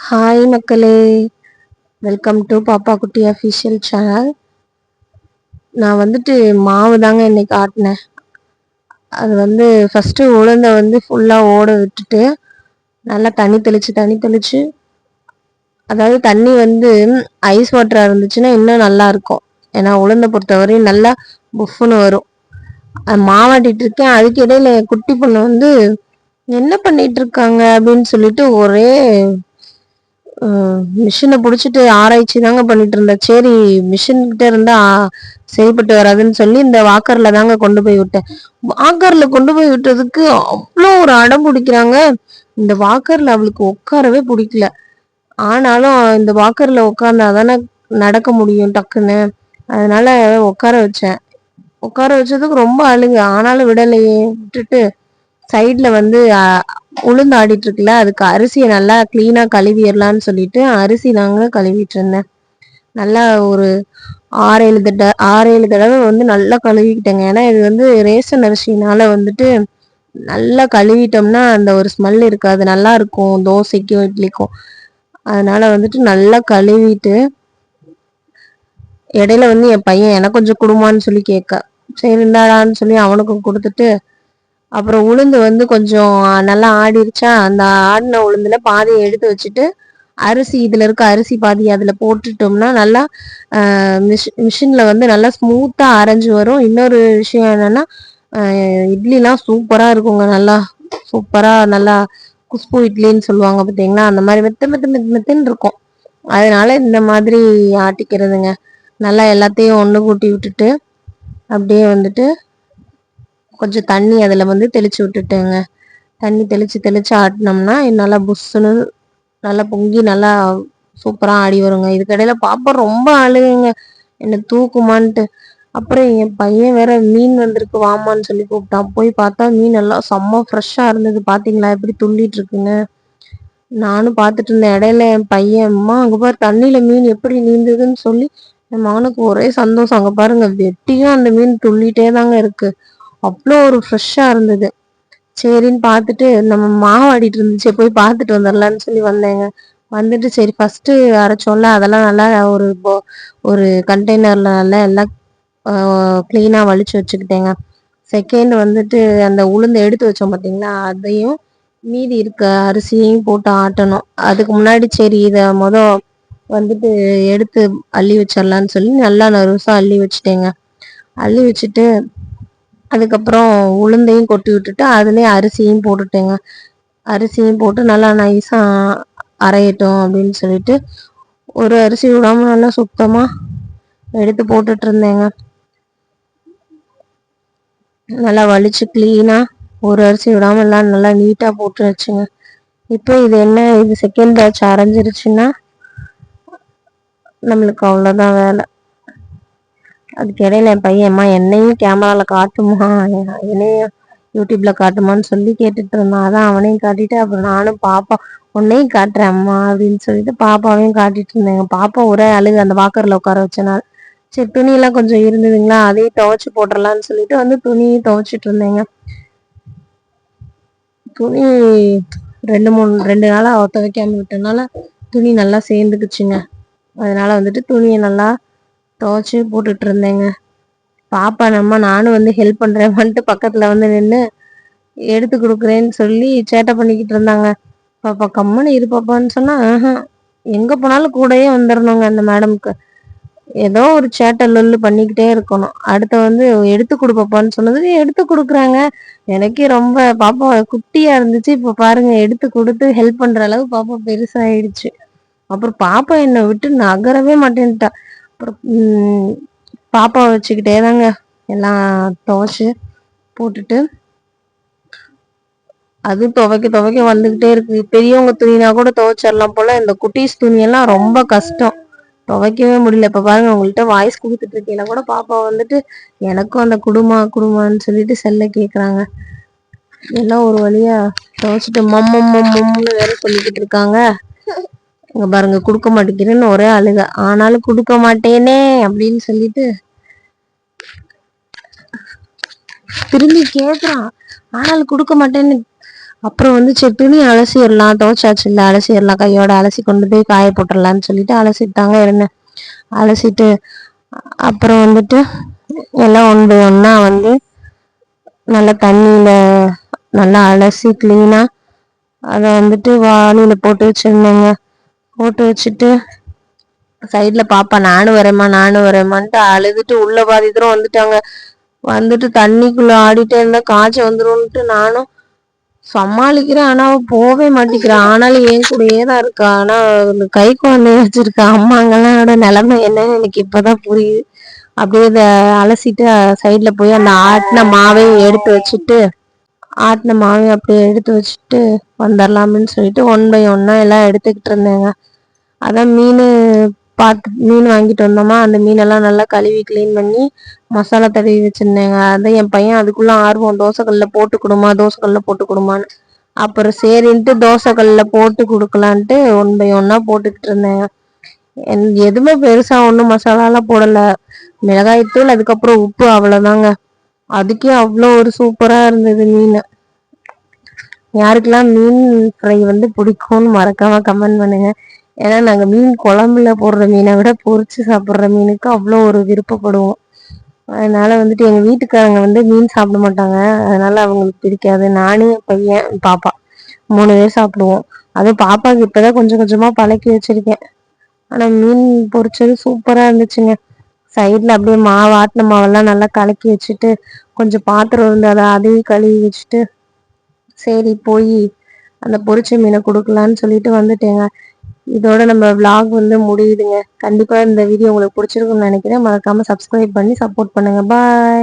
Hi மக்களே, welcome to பாப்பா குட்டி அஃபிஷியல் சேனல். நான் வந்துட்டு மாவு தாங்க இன்னைக்கு ஆட்டினேன். அது ஃபஸ்ட்டு உளுந்தை ஃபுல்லாக ஓட விட்டுட்டு நல்லா தண்ணி தெளித்து அதாவது தண்ணி ஐஸ் வாட்டராக இருந்துச்சுன்னா இன்னும் நல்லா இருக்கும். ஏன்னா உளுந்தை பொறுத்தவரையும் நல்லா புஃப்னு வரும். மாவாட்டிட்டு இருக்கேன். அதுக்கு இடையில என் குட்டி பொண்ணு என்ன பண்ணிட்டு இருக்காங்க அப்படின்னு சொல்லிட்டு ஒரே மிஷினை பிடிச்சிட்டு ஆராய்ச்சி தாங்க பண்ணிட்டு இருந்தா. சரி, மிஷின் கிட்ட இருந்தா சரிப்பட்டு வராதுன்னு சொல்லி இந்த வாக்கர்ல தாங்க கொண்டு போய் விட்டேன். வாக்கர்ல கொண்டு போய் விட்டதுக்கு அவ்வளோ ஒரு அடம் பிடிக்கிறாங்க. இந்த வாக்கர்ல அவளுக்கு உட்காரவே பிடிக்கல. ஆனாலும் இந்த வாக்கர்ல உட்கார்ந்தாதானே நடக்க முடியும் டக்குன்னு. அதனால உட்கார வச்சேன். உட்கார வச்சதுக்கு ரொம்ப அழுகு. ஆனாலும் விடலையே, விட்டுட்டு சைட்ல உளுந்து ஆடிட்டு இருக்குல்ல, அதுக்கு அரிசியை நல்லா கிளீனா கழுவிடலான்னு சொல்லிட்டு அரிசி தாங்க கழுவிட்டு இருந்தேன். நல்லா ஒரு 6-7 தடவை நல்லா கழுவிக்கிட்டேங்க. ஏன்னா இது ரேஷன் அரிசினால நல்லா கழுவிட்டோம்னா அந்த ஒரு ஸ்மெல் இருக்காது, நல்லா இருக்கும் தோசைக்கும் இட்லிக்கும். அதனால நல்லா கழுவிட்டு இடையில என் பையன் எனக்கு கொஞ்சம் குடுமான்னு சொல்லி கேட்க, சரி இந்தாடான்னு சொல்லி அவனுக்கும் கொடுத்துட்டு, அப்புறம் உளுந்து கொஞ்சம் நல்லா ஆடிருச்சா, அந்த ஆடின உளுந்துல பாதியை எடுத்து வச்சுட்டு அரிசி, இதுல இருக்க அரிசி பாதி அதுல போட்டுட்டோம்னா நல்லா மிஷின்ல நல்லா ஸ்மூத்தா அரைஞ்சு வரும். இன்னொரு விஷயம் என்னன்னா, இட்லிலாம் சூப்பரா இருக்குங்க. நல்லா சூப்பரா நல்லா குஷ்பு இட்லின்னு சொல்லுவாங்க பார்த்தீங்களா, அந்த மாதிரி மெத்துன்னு இருக்கும். அதனால இந்த மாதிரி ஆட்டிக்கிறதுங்க. நல்லா எல்லாத்தையும் ஒன்று கூட்டி விட்டுட்டு அப்படியே கொஞ்சம் தண்ணி அதில் தெளிச்சு விட்டுட்டேங்க. தண்ணி தெளிச்சு ஆட்டினோம்னா நல்லா புஷ்ஷுன்னு நல்லா பொங்கி நல்லா சூப்பராக ஆடி வருங்க. இதுக்கடையில பாப்பா ரொம்ப அழுகுங்க, என்னை தூக்குமான்ட்டு. அப்புறம் என் பையன் வேற மீன் வந்திருக்கு வாமான்னு சொல்லி கூப்பிட்டான். போய் பார்த்தா மீன் எல்லாம் செம்ம ஃப்ரெஷ்ஷாக இருந்தது. பார்த்தீங்களா எப்படி துள்ளிட்டு இருக்குங்க. நானும் பார்த்துட்டு இருந்தேன். இடையில என் பையன், அம்மா அங்கே பாரு தண்ணியில் மீன் எப்படி நீந்ததுன்னு சொல்லி என் மகனுக்கு ஒரே சந்தோஷம். அங்கே பாருங்க, வெட்டியும் அந்த மீன் துள்ளிட்டே தாங்க இருக்கு. அவ்வளோ ஒரு ஃப்ரெஷ்ஷாக இருந்தது. சரின்னு பார்த்துட்டு நம்ம மாவாடிட்டு இருந்துச்சு, போய் பார்த்துட்டு வந்துடலான்னு சொல்லி வந்தேங்க. சரி ஃபஸ்ட்டு அரைச்சோம்ல, அதெல்லாம் நல்லா ஒரு கண்டெய்னரில் நல்லா எல்லாம் க்ளீனாக வலிச்சு வச்சுக்கிட்டேங்க. செகண்ட் அந்த உளுந்து எடுத்து வச்சோம் பார்த்தீங்களா, அதையும் மீதி இருக்க அரிசியையும் போட்டு ஆட்டணும். அதுக்கு முன்னாடி சரி இதை எடுத்து அள்ளி வச்சிடலான்னு சொல்லி நல்லா நறுசாக அள்ளி வச்சுட்டேங்க. அள்ளி வச்சுட்டு அதுக்கப்புறம் உளுந்தையும் கொட்டி விட்டுட்டு அதுலேயே அரிசியும் போட்டுட்டேங்க. அரிசியும் போட்டு நல்லா நைஸாக அரையட்டும் அப்படின்னு சொல்லிட்டு ஒரு அரிசி விடாமல் நல்லா சுத்தமாக எடுத்து போட்டுட்டு இருந்தேங்க. நல்லா வலிச்சு க்ளீனாக ஒரு அரிசி விடாமல் எல்லாம் நல்லா நீட்டாக போட்டு வச்சுங்க. இப்போ இது செகண்ட் பேட்ச் அரைஞ்சிருச்சுன்னா நம்மளுக்கு அவ்வளோதான் வேலை. அதுக்கு இடையில என் பையன், அம்மா என்னையும் கேமராவில் காட்டுமா, என்னையும் யூடியூப்ல காட்டுமான்னு சொல்லி கேட்டுட்டு இருந்தான். அதான் அவனையும் காட்டிட்டு அப்புறம் நானும் பாப்பா உன்னையும் காட்டுறேன் அம்மா அப்படின்னு சொல்லிட்டு பாப்பாவையும் காட்டிட்டு இருந்தேங்க. பாப்பா ஒரே அழுகு அந்த வாக்கரில் உட்கார வச்சனால. சரி துணியெல்லாம் கொஞ்சம் இருந்ததுங்களா, அதையும் துவைச்சி போட்டுடலான்னு சொல்லிட்டு துணியும் துவைச்சிட்டு இருந்தேங்க. துணி 2 நாளாக துவைக்காம விட்டனால துணி நல்லா சேர்ந்துக்குச்சுங்க. அதனால துணியை நல்லா துவைச்சி போட்டுட்டு இருந்தேங்க. பாப்பா நானும் ஹெல்ப் பண்றேன்ட்டு பக்கத்துல நின்று எடுத்து கொடுக்குறேன்னு சொல்லி சேட்டை பண்ணிக்கிட்டு இருந்தாங்க. பாப்பா கம்முன்னு இரு பாப்பான்னு சொன்னா எங்க போனாலும் கூடயே வந்துடணுங்க. அந்த மேடம்க்கு ஏதோ ஒரு சேட்டை லொல்லு பண்ணிக்கிட்டே இருக்கணும். அடுத்த எடுத்து கொடுப்பாப்பான்னு சொன்னதுக்கு எடுத்து கொடுக்குறாங்க. எனக்கே ரொம்ப பாப்பா குட்டியா இருந்துச்சு, இப்ப பாருங்க எடுத்து கொடுத்து ஹெல்ப் பண்ற அளவு பாப்பா பெருசாயிடுச்சு. அப்புறம் பாப்பா என்னை விட்டு நகரவே மாட்டேன்ட்டா. அப்புறம் பாப்பாவை வச்சுக்கிட்டே தாங்க எல்லாம் துவைச்சு போட்டுட்டு, அது துவைக்க வந்துகிட்டே இருக்கு. பெரியவங்க துணினா கூட துவைச்சிடலாம் போல, இந்த குட்டீஸ் துணியெல்லாம் ரொம்ப கஷ்டம், துவைக்கவே முடியல. இப்ப பாருங்க உங்கள்கிட்ட வாய்ஸ் கொடுத்துட்டு இருக்கீங்களா கூட பாப்பா எனக்கும் அந்த குடுமான்னு சொல்லிட்டு செல்ல கேக்குறாங்க. எல்லாம் ஒரு வழியா துவைச்சிட்டு மம்முன்னு வேற சொல்லிக்கிட்டு இருக்காங்க. இங்க பாருங்க, கொடுக்க மாட்டேங்கிறேன்னு ஒரே அழுக. ஆனாலும் கொடுக்க மாட்டேனே அப்படின்னு சொல்லிட்டு திரும்பி கேக்குறான். ஆனாலும் கொடுக்க மாட்டேன்னு அப்புறம் வந்து சரி துணி அலசிடலாம், துவைச்சாச்சு இல்லை அலசிடலாம், கையோட அலசி கொண்டு போய் காய போட்டுடலான்னு சொல்லிட்டு அலசிட்டாங்க இருந்தேன். அலசிட்டு அப்புறம் வந்துட்டு எல்லாம் ஒன் பை ஒன்னா வந்து நல்லா தண்ணியில நல்லா அலசி கிளீனா அதை வந்துட்டு வாளியில போட்டு வச்சிருந்தேங்க. போட்டு வச்சுட்டு சைட்ல பாப்பா நானும் வரேம்மான்ட்டு அழுதுட்டு உள்ள பாதி தூரம் வந்துட்டாங்க. வந்துட்டு தண்ணிக்குள்ள ஆடிட்டே இருந்தா காய்ச்சல் வந்துரும்ட்டு நானும் சமாளிக்கிறேன். ஆனா அவ போவே மாட்டேங்கிறா. ஆனாலும் என் கூடயே தான் இருக்கா. ஆனா இந்த கை குழந்தைய வச்சிருக்க அம்மாங்கெல்லாம் நிலைமை என்னன்னு எனக்கு இப்பதான் புரியுது. அப்படியே இதை அலசிட்டு சைட்ல போய் அந்த ஆட்டின மாவையும் அப்படியே எடுத்து வச்சுட்டு வந்துடலாம்னு சொல்லிட்டு ஒன் பை ஒன்னா எல்லாம் எடுத்துக்கிட்டு இருந்தேங்க. அதான் மீன் வாங்கிட்டு வந்தோமா, அந்த மீனெல்லாம் நல்லா கழுவி கிளீன் பண்ணி மசாலா தடவி வச்சிருந்தேங்க. அதான் என் பையன் அதுக்குள்ள ஆர்வம், தோசைக்கல்ல போட்டு கொடுமான்னு. அப்புறம் சரின்ட்டு தோசைக்கல்ல போட்டு கொடுக்கலான்ட்டு ஒன் பை ஒன்னா போட்டுக்கிட்டு இருந்தேங்க. எதுவுமே பெருசா ஒன்றும் மசாலாலாம் போடல, மிளகாய்த்தூள் அதுக்கப்புறம் உப்பு, அவ்வளோதாங்க. அதுக்கே அவ்வளோ ஒரு சூப்பரா இருந்தது மீன். யாருக்கெல்லாம் மீன் ஃப்ரை வந்து பிடிக்கும்னு மறக்காம கமெண்ட் பண்ணுங்க. ஏன்னா நாங்கள் மீன் குழம்புல போடுற மீனை விட பொரிச்சு சாப்பிட்ற மீனுக்கு அவ்வளோ ஒரு விருப்பப்படுவோம். அதனால வந்துட்டு எங்கள் வீட்டுக்காரங்க வந்து மீன் சாப்பிட மாட்டாங்க, அதனால அவங்களுக்கு பிடிக்காது. நானு, பையன், பாப்பா 3 பேர் சாப்பிடுவோம். அதுவும் பாப்பாவுக்கு இப்போதான் கொஞ்சம் கொஞ்சமாக பழக்கி வச்சிருக்கேன். ஆனால் மீன் பொரிச்சது சூப்பராக இருந்துச்சுங்க. சைடில் அப்படியே ஆட்டின மாவெல்லாம் நல்லா கலக்கி வச்சுட்டு கொஞ்சம் பாத்திரம் இருந்து அதையும் கழுவி வச்சுட்டு சரி போய் அந்த பொரிச்ச மீனை கொடுக்கலான்னு சொல்லிட்டு வந்துட்டேங்க. இதோட நம்ம விளாக் வந்து முடியுதுங்க. கண்டிப்பா இந்த வீடியோ உங்களுக்கு பிடிச்சிருக்கும்னு நினைக்கிறேன். மறக்காம சப்ஸ்கிரைப் பண்ணி சப்போர்ட் பண்ணுங்க. பாய்.